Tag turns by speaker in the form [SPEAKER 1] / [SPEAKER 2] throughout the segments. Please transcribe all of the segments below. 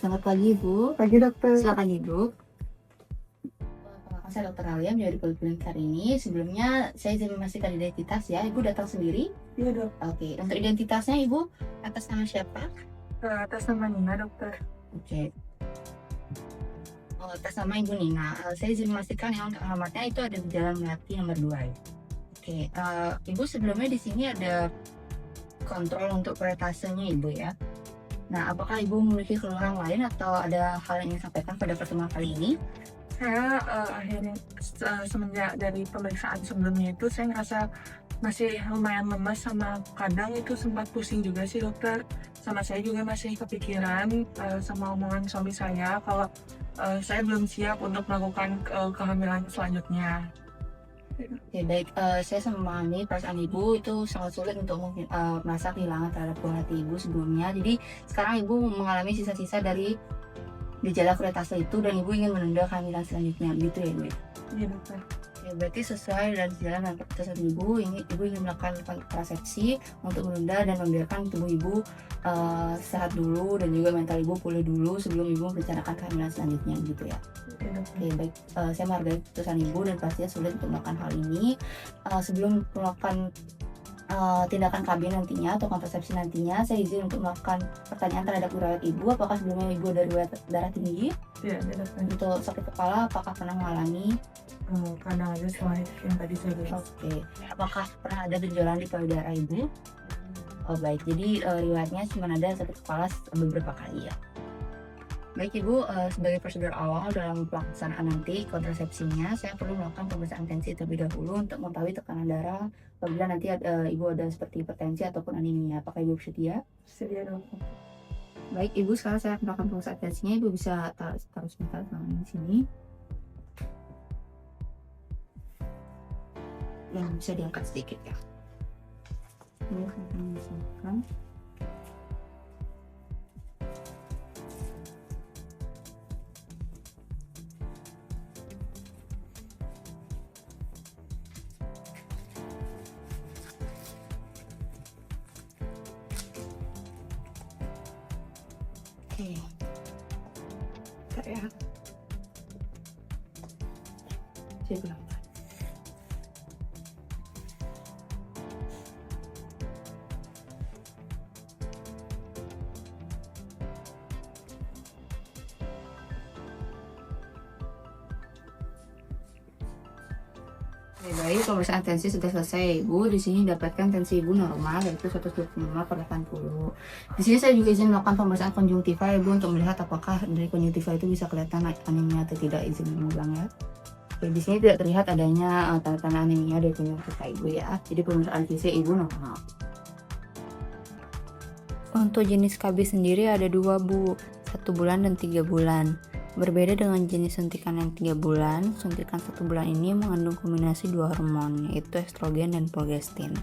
[SPEAKER 1] Selamat pagi, Ibu.
[SPEAKER 2] Pagi dokter.
[SPEAKER 1] Silakan duduk. Perkenalkan, saya Dokter Alia dari Poliklinik hari ini. Sebelumnya saya izin memastikan identitas ya. Ibu datang sendiri?
[SPEAKER 2] Iya dok.
[SPEAKER 1] Oke. Untuk identitasnya Ibu atas nama siapa?
[SPEAKER 2] Atas nama Nina dokter.
[SPEAKER 1] Oke. Atas nama Ibu Nina. Saya izin memastikan yang untuk alamatnya itu ada di Jalan Melati nomor 2 ya. Oke. Ibu sebelumnya di sini ada kontrol untuk pretasenya Ibu ya. Nah, apakah Ibu memiliki keluhan lain atau ada hal yang ingin disampaikan pada pertemuan kali ini?
[SPEAKER 2] Saya akhirnya semenjak dari pemeriksaan sebelumnya itu saya ngerasa masih lumayan lemas, sama kadang itu sempat pusing juga sih dokter. Sama saya juga masih kepikiran sama omongan suami saya kalau saya belum siap untuk melakukan kehamilan selanjutnya.
[SPEAKER 1] Ya baik, saya memahami perasaan Ibu itu sangat sulit untuk merasa kehilangan terhadap buah hati Ibu sebelumnya. Jadi sekarang Ibu mengalami sisa-sisa dari gejala kuretase itu dan Ibu ingin menunda kehamilan selanjutnya, gitu ya Ibu?
[SPEAKER 2] Iya dokter.
[SPEAKER 1] Ya, berarti sesuai dan sejalan dengan keputusan Ibu ingin melakukan kontrasepsi untuk menunda dan membiarkan tubuh Ibu sehat dulu dan juga mental Ibu pulih dulu sebelum Ibu merencanakan kehamilan selanjutnya, gitu ya?
[SPEAKER 2] Iya dokter.
[SPEAKER 1] Oke, baik. Saya menghargai keputusan Ibu dan pastinya sulit untuk melakukan hal ini. Sebelum melakukan tindakan KB nantinya atau kontrasepsi nantinya, saya izin untuk melakukan pertanyaan terhadap riwayat Ibu. Apakah sebelumnya Ibu ada riwayat darah tinggi?
[SPEAKER 2] Iya dokter.
[SPEAKER 1] Untuk sakit kepala, apakah pernah mengalami?
[SPEAKER 2] Kadang aja selain yang tadi saya bilang.
[SPEAKER 1] Oke. Apakah pernah ada benjolan di payudara Ibu? Oh baik, jadi riwayatnya cuma ada sakit kepala beberapa kali ya. Baik Ibu, sebagai prosedur awal dalam pelaksanaan nanti kontrasepsinya, saya perlu melakukan pemeriksaan tensi terlebih dahulu untuk mengetahui tekanan darah apabila nanti Ibu ada seperti hipertensi ataupun anemia. Apakah Ibu bersedia?
[SPEAKER 2] Sedia dokter.
[SPEAKER 1] Baik Ibu, sekarang saya akan melakukan pemeriksaan tensinya. Ibu bisa taruh sebentar tangan di sini. Yang bisa diangkat sedikit ya. Ini akan disesuaikan. Oke. Bentar ya. Saya bilang. Baik, pemeriksaan tensi sudah selesai Ibu. Di sini dapatkan tensi Ibu normal yaitu 125/80. Di sini saya juga izin melakukan pemeriksaan konjungtiva Ibu untuk melihat apakah dari konjungtiva itu bisa kelihatan anemia atau tidak, izin mengulang ya. Oke, di sini tidak terlihat adanya tanda-tanda anemia dari konjungtiva Ibu ya. Jadi pemeriksaan fisik Ibu normal. Untuk jenis KB sendiri ada 2 Bu, 1 bulan dan 3 bulan. Berbeda dengan jenis suntikan yang 3 bulan, suntikan 1 bulan ini mengandung kombinasi 2 hormon, yaitu estrogen dan progestin.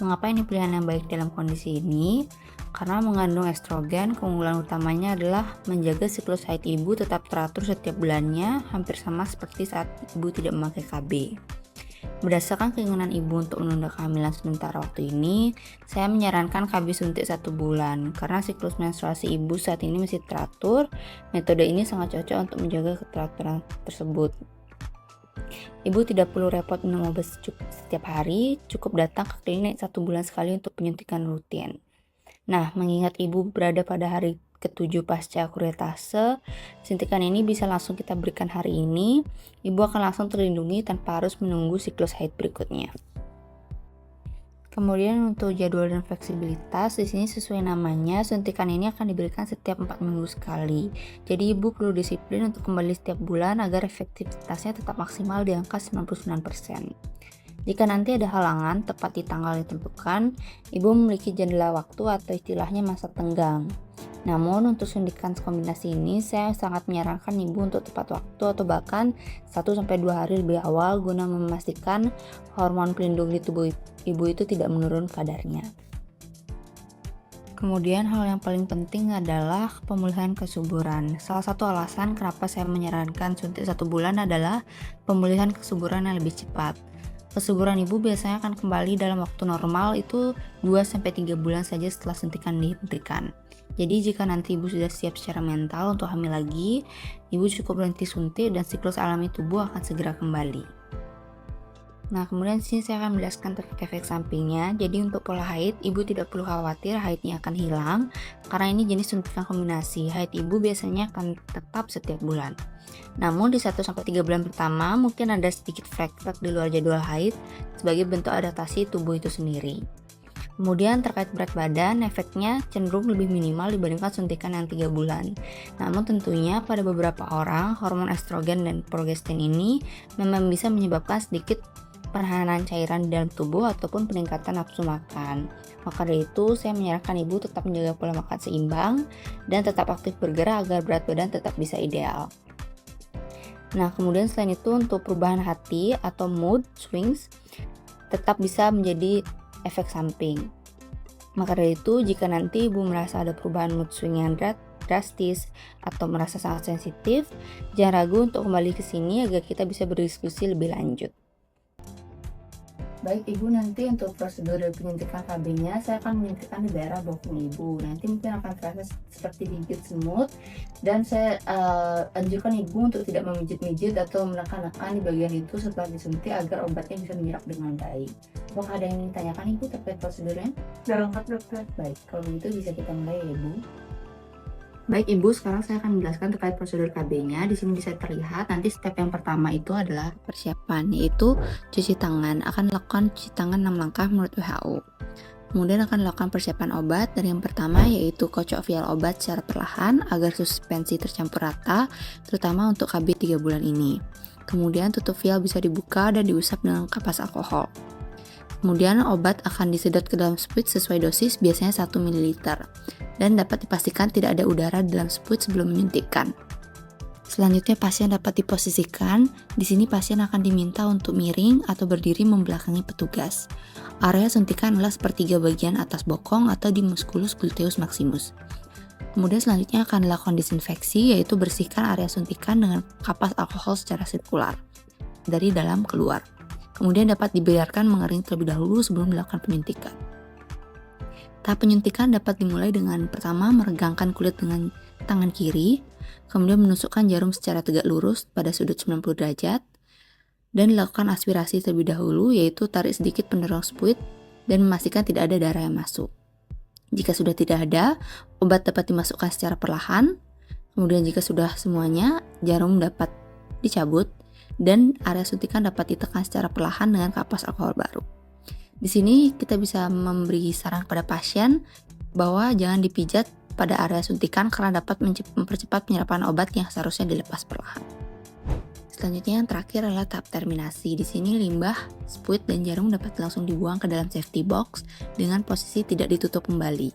[SPEAKER 1] Mengapa ini pilihan yang baik dalam kondisi ini? Karena mengandung estrogen, keunggulan utamanya adalah menjaga siklus haid Ibu tetap teratur setiap bulannya, hampir sama seperti saat Ibu tidak memakai KB. Berdasarkan keinginan Ibu untuk menunda kehamilan sementara waktu ini, saya menyarankan KB suntik 1 bulan karena siklus menstruasi Ibu saat ini masih teratur. Metode ini sangat cocok untuk menjaga keteraturan tersebut. Ibu tidak perlu repot minum obat setiap hari, cukup datang ke klinik 1 bulan sekali untuk penyuntikan rutin. Nah, mengingat Ibu berada pada hari ke-7 pasca kuretase, suntikan ini bisa langsung kita berikan hari ini. Ibu akan langsung terlindungi tanpa harus menunggu siklus haid berikutnya. Kemudian untuk jadwal dan fleksibilitas, di sini sesuai namanya, suntikan ini akan diberikan setiap 4 minggu sekali. Jadi Ibu perlu disiplin untuk kembali setiap bulan agar efektivitasnya tetap maksimal di angka 99%. Jika nanti ada halangan tepat di tanggal yang ditentukan, Ibu memiliki jendela waktu atau istilahnya masa tenggang. Namun untuk suntikan kombinasi ini saya sangat menyarankan Ibu untuk tepat waktu atau bahkan 1-2 hari lebih awal guna memastikan hormon pelindung di tubuh Ibu itu tidak menurun kadarnya. Kemudian hal yang paling penting adalah pemulihan kesuburan. Salah satu alasan kenapa saya menyarankan suntik 1 bulan adalah pemulihan kesuburan yang lebih cepat. Kesuburan ibu biasanya akan kembali dalam waktu normal itu 2-3 bulan saja setelah suntikan dihentikan. Jadi jika nanti ibu sudah siap secara mental untuk hamil lagi, ibu cukup berhenti suntik dan siklus alami tubuh akan segera kembali. Nah, kemudian di sini saya akan menjelaskan terkait efek sampingnya. Jadi untuk pola haid, ibu tidak perlu khawatir haidnya akan hilang karena ini jenis suntikan kombinasi. Haid ibu biasanya akan tetap setiap bulan. Namun di 1-3 bulan pertama mungkin ada sedikit flek-flek di luar jadwal haid sebagai bentuk adaptasi tubuh itu sendiri. Kemudian terkait berat badan, efeknya cenderung lebih minimal dibandingkan suntikan yang 3 bulan. Namun tentunya pada beberapa orang, hormon estrogen dan progesteron ini memang bisa menyebabkan sedikit penahanan cairan di dalam tubuh ataupun peningkatan nafsu makan. Maka dari itu, saya menyarankan ibu tetap menjaga pola makan seimbang dan tetap aktif bergerak agar berat badan tetap bisa ideal. Nah, kemudian selain itu untuk perubahan hati atau mood swings tetap bisa menjadi efek samping. Maka dari itu, jika nanti ibu merasa ada perubahan mood swing yang drastis atau merasa sangat sensitif, jangan ragu untuk kembali ke sini agar kita bisa berdiskusi lebih lanjut. Baik ibu, nanti untuk prosedur penyuntikan KB-nya saya akan menyuntikkan di daerah bokong ibu. Nanti mungkin akan terasa seperti digigit semut dan saya anjurkan ibu untuk tidak memijit-mijit atau menekan-nekan di bagian itu setelah disuntik agar obatnya bisa menyerap dengan baik. Apakah ada yang ingin ditanyakan ibu terkait prosedurnya?
[SPEAKER 2] Udah lengkap dokter.
[SPEAKER 1] Baik, kalau begitu bisa kita mulai ya ibu. Baik ibu, sekarang saya akan menjelaskan terkait prosedur KB-nya. Di sini bisa terlihat nanti step yang pertama itu adalah persiapan, yaitu cuci tangan. Akan dilakukan cuci tangan 6 langkah menurut WHO. Kemudian akan dilakukan persiapan obat. Dari yang pertama yaitu kocok vial obat secara perlahan agar suspensi tercampur rata, terutama untuk KB 3 bulan ini. Kemudian tutup vial bisa dibuka dan diusap dengan kapas alkohol. Kemudian obat akan disedot ke dalam spuit sesuai dosis, biasanya 1 ml. Dan dapat dipastikan tidak ada udara di dalam spuit sebelum menyuntikkan. Selanjutnya pasien dapat diposisikan. Di sini pasien akan diminta untuk miring atau berdiri membelakangi petugas. Area suntikan adalah sepertiga bagian atas bokong atau di musculus gluteus maximus. Kemudian selanjutnya akan dilakukan disinfeksi, yaitu bersihkan area suntikan dengan kapas alkohol secara sirkular dari dalam keluar. Kemudian dapat dibiarkan mengering terlebih dahulu sebelum dilakukan penyuntikan. Tahap penyuntikan dapat dimulai dengan pertama meregangkan kulit dengan tangan kiri, kemudian menusukkan jarum secara tegak lurus pada sudut 90 derajat, dan dilakukan aspirasi terlebih dahulu, yaitu tarik sedikit pendorong spuit dan memastikan tidak ada darah yang masuk. Jika sudah tidak ada, obat dapat dimasukkan secara perlahan, kemudian jika sudah semuanya, jarum dapat dicabut, dan area suntikan dapat ditekan secara perlahan dengan kapas alkohol baru. Di sini kita bisa memberi saran kepada pasien bahwa jangan dipijat pada area suntikan karena dapat mempercepat penyerapan obat yang seharusnya dilepas perlahan. Selanjutnya yang terakhir adalah tahap terminasi. Di sini limbah, spuit, dan jarum dapat langsung dibuang ke dalam safety box dengan posisi tidak ditutup kembali.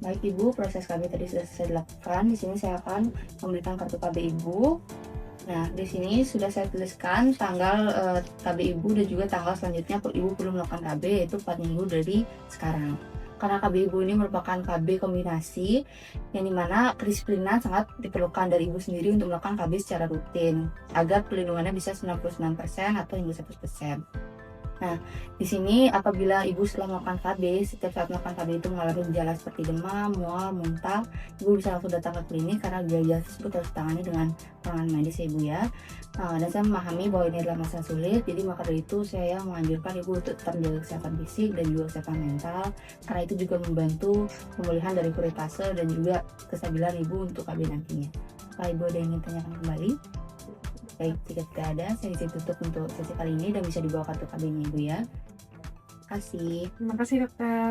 [SPEAKER 1] Baik ibu, proses KB tadi sudah selesai dilakukan. Di sini saya akan memberikan kartu KB ibu. Nah, di sini sudah saya tuliskan tanggal KB ibu dan juga tanggal selanjutnya ibu perlu melakukan KB, yaitu 4 minggu dari sekarang. Karena KB ibu ini merupakan KB kombinasi yang dimana kedisiplinan sangat diperlukan dari ibu sendiri untuk melakukan KB secara rutin agar perlindungannya bisa 99% atau hingga 100%. Nah, di sini apabila ibu setelah melakukan KB, setiap saat melakukan KB itu mengalami gejala seperti demam, mual, muntah, ibu bisa langsung datang ke klinik karena gejala tersebut harus ditangani dengan penanganan medis ya ibu ya. Dan saya memahami bahwa ini adalah masa sulit, jadi maka dari itu saya menganjurkan ibu untuk tetap menjaga kesehatan fisik dan juga kesehatan mental, karena itu juga membantu pemulihan dari kuritase dan juga kestabilan ibu untuk KB nantinya. Apakah ibu ada yang ingin tanyakan kembali? Baik, jika tidak ada, saya izin tutup untuk sesi kali ini dan bisa dibawa kartu KB-nya ibu ya. Terima kasih.
[SPEAKER 2] Terima kasih dokter.